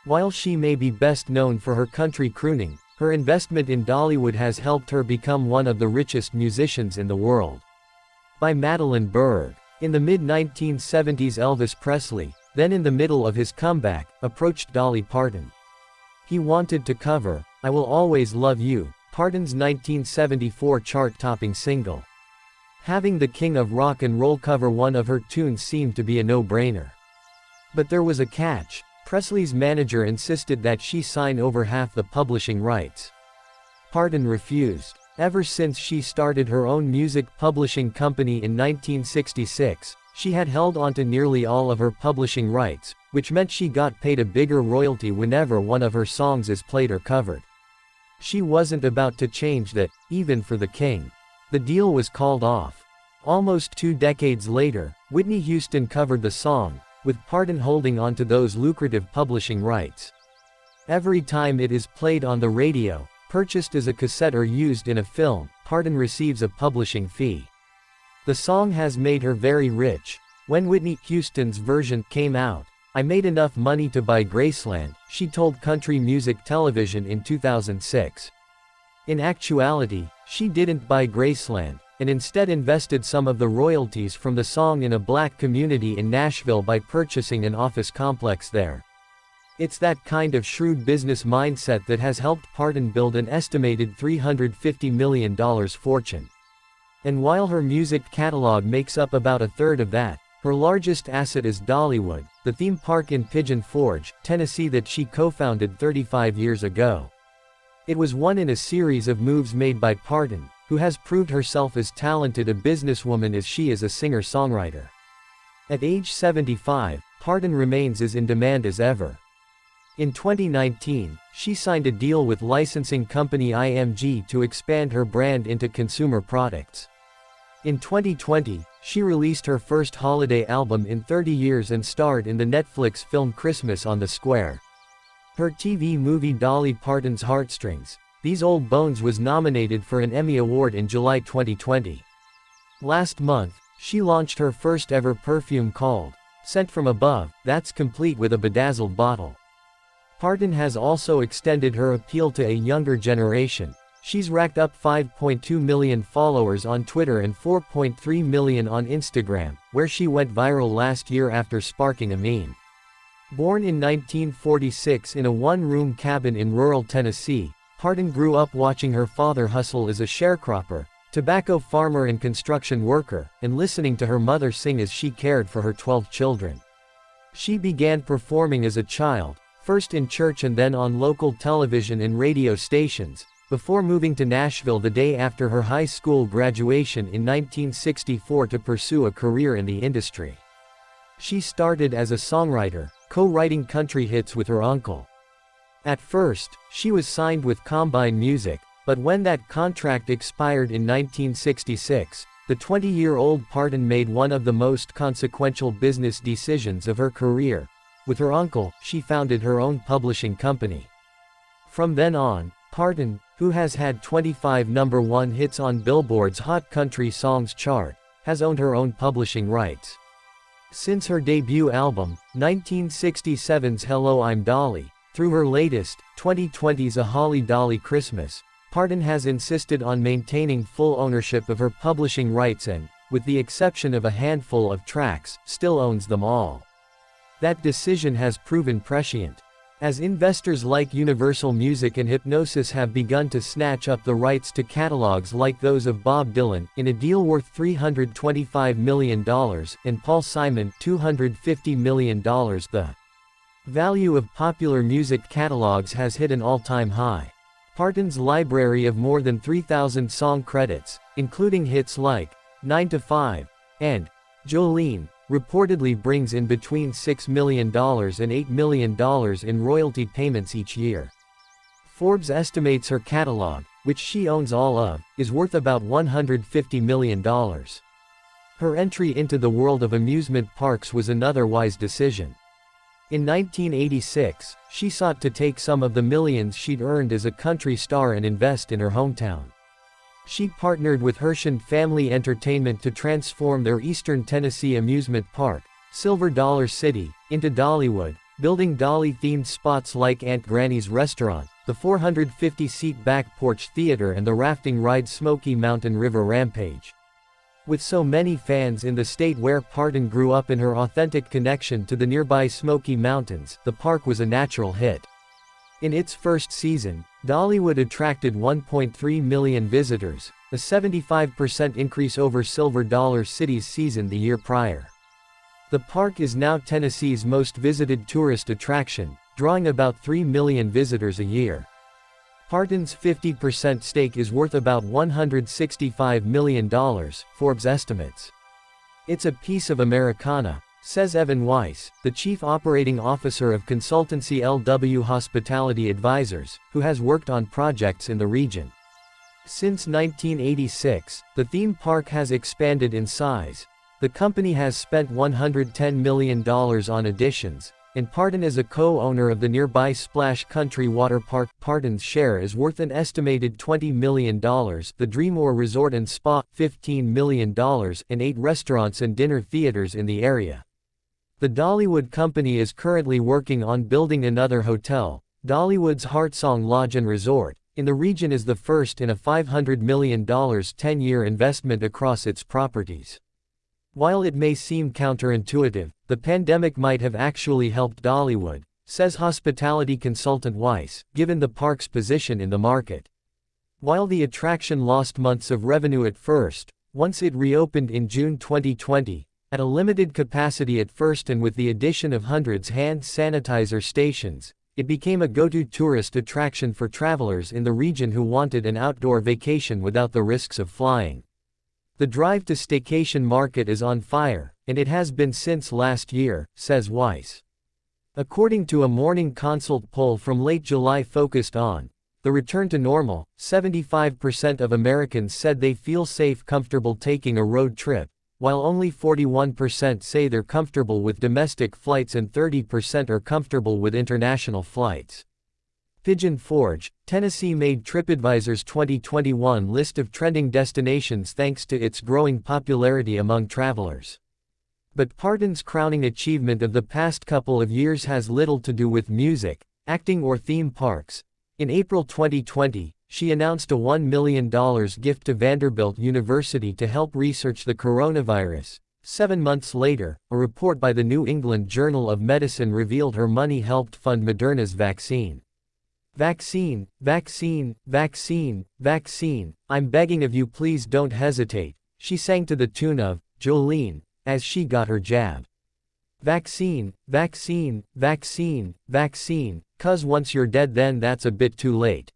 While she may be best known for her country crooning, her investment in Dollywood has helped her become one of the richest musicians in the world. By Madeline Berg. In the mid-1970s, Elvis Presley, then in the middle of his comeback, approached Dolly Parton. He wanted to cover "I Will Always Love You," Parton's 1974 chart-topping single. Having the king of rock and roll cover one of her tunes seemed to be a no-brainer. But there was a catch. Presley's manager insisted that she sign over half the publishing rights. Parton refused. Ever since she started her own music publishing company in 1966, she had held onto nearly all of her publishing rights, which meant she got paid a bigger royalty whenever one of her songs is played or covered. She wasn't about to change that, even for the king. The deal was called off. Almost 2 decades later, Whitney Houston covered the song, with Parton holding onto those lucrative publishing rights. Every time it is played on the radio, purchased as a cassette or used in a film, Parton receives a publishing fee. The song has made her very rich. When Whitney Houston's version came out, "I made enough money to buy Graceland," she told Country Music Television in 2006. In actuality, she didn't buy Graceland, and instead invested some of the royalties from the song in a black community in Nashville by purchasing an office complex there. It's that kind of shrewd business mindset that has helped Parton build an estimated $350 million fortune. And while her music catalog makes up about a third of that, her largest asset is Dollywood, the theme park in Pigeon Forge, Tennessee that she co-founded 35 years ago. It was one in a series of moves made by Parton, who has proved herself as talented a businesswoman as she is a singer-songwriter. At age 75, Parton remains as in demand as ever. In 2019, she signed a deal with licensing company IMG to expand her brand into consumer products. In 2020, she released her first holiday album in 30 years and starred in the Netflix film Christmas on the Square. Her TV movie Dolly Parton's Heartstrings, These Old Bones was nominated for an Emmy Award in July 2020. Last month, she launched her first ever perfume called Scent from Above, that's complete with a bedazzled bottle. Parton has also extended her appeal to a younger generation. She's racked up 5.2 million followers on Twitter and 4.3 million on Instagram, where she went viral last year after sparking a meme. Born in 1946 in a one-room cabin in rural Tennessee, Parton grew up watching her father hustle as a sharecropper, tobacco farmer and construction worker, and listening to her mother sing as she cared for her 12 children. She began performing as a child, first in church and then on local television and radio stations, before moving to Nashville the day after her high school graduation in 1964 to pursue a career in the industry. She started as a songwriter, co-writing country hits with her uncle. At first, she was signed with Combine Music, but when that contract expired in 1966, the 20-year-old Parton made one of the most consequential business decisions of her career. With her uncle, she founded her own publishing company. From then on, Parton, who has had 25 #1 hits on Billboard's Hot Country Songs chart, has owned her own publishing rights. Since her debut album, 1967's Hello I'm Dolly, through her latest, 2020's A Holly Dolly Christmas, Parton has insisted on maintaining full ownership of her publishing rights and, with the exception of a handful of tracks, still owns them all. That decision has proven prescient, as investors like Universal Music and Hipgnosis have begun to snatch up the rights to catalogs like those of Bob Dylan, in a deal worth $325 million, and Paul Simon, $250 million. The value of popular music catalogs has hit an all-time high. Parton's library of more than 3,000 song credits, including hits like 9 to 5 and Jolene, reportedly brings in between $6 million and $8 million in royalty payments each year. Forbes estimates her catalog, which she owns all of, is worth about $150 million. Her entry into the world of amusement parks was another wise decision. In 1986, she sought to take some of the millions she'd earned as a country star and invest in her hometown. She partnered with Hershon Family Entertainment to transform their Eastern Tennessee amusement park, Silver Dollar City, into Dollywood, building Dolly-themed spots like Aunt Granny's Restaurant, the 450-seat back porch theater and the rafting ride Smoky Mountain River Rampage. With so many fans in the state where Parton grew up and her authentic connection to the nearby Smoky Mountains, the park was a natural hit. In its first season, Dollywood attracted 1.3 million visitors, a 75% increase over Silver Dollar City's season the year prior. The park is now Tennessee's most visited tourist attraction, drawing about 3 million visitors a year. Parton's 50% stake is worth about $165 million, Forbes estimates. It's a piece of Americana, says Evan Weiss, the chief operating officer of consultancy LW Hospitality Advisors, who has worked on projects in the region. Since 1986, the theme park has expanded in size. The company has spent $110 million on additions, and Parton is a co-owner of the nearby Splash Country Water Park. Parton's share is worth an estimated $20 million, the Dreamore Resort and Spa, $15 million, and 8 restaurants and dinner theaters in the area. The Dollywood company is currently working on building another hotel, Dollywood's Heartsong Lodge and Resort, in the region is the first in a $500 million 10-year investment across its properties. While it may seem counterintuitive, the pandemic might have actually helped Dollywood, says hospitality consultant Weiss, given the park's position in the market. While the attraction lost months of revenue at first, once it reopened in June 2020, at a limited capacity at first and with the addition of hundreds hand sanitizer stations, it became a go-to tourist attraction for travelers in the region who wanted an outdoor vacation without the risks of flying. The drive to staycation market is on fire, and it has been since last year, says Weiss. According to a Morning Consult poll from late July focused on the return to normal, 75% of Americans said they feel safe, comfortable taking a road trip, while only 41% say they're comfortable with domestic flights and 30% are comfortable with international flights. Pigeon Forge, Tennessee made TripAdvisor's 2021 list of trending destinations thanks to its growing popularity among travelers. But Parton's crowning achievement of the past couple of years has little to do with music, acting or theme parks. In April 2020, she announced a $1 million gift to Vanderbilt University to help research the coronavirus. 7 months later, a report by the New England Journal of Medicine revealed her money helped fund Moderna's vaccine. Vaccine, vaccine, vaccine, vaccine, I'm begging of you, please don't hesitate, she sang to the tune of Jolene as she got her jab. Vaccine, vaccine, vaccine, vaccine, 'cause once you're dead then that's a bit too late.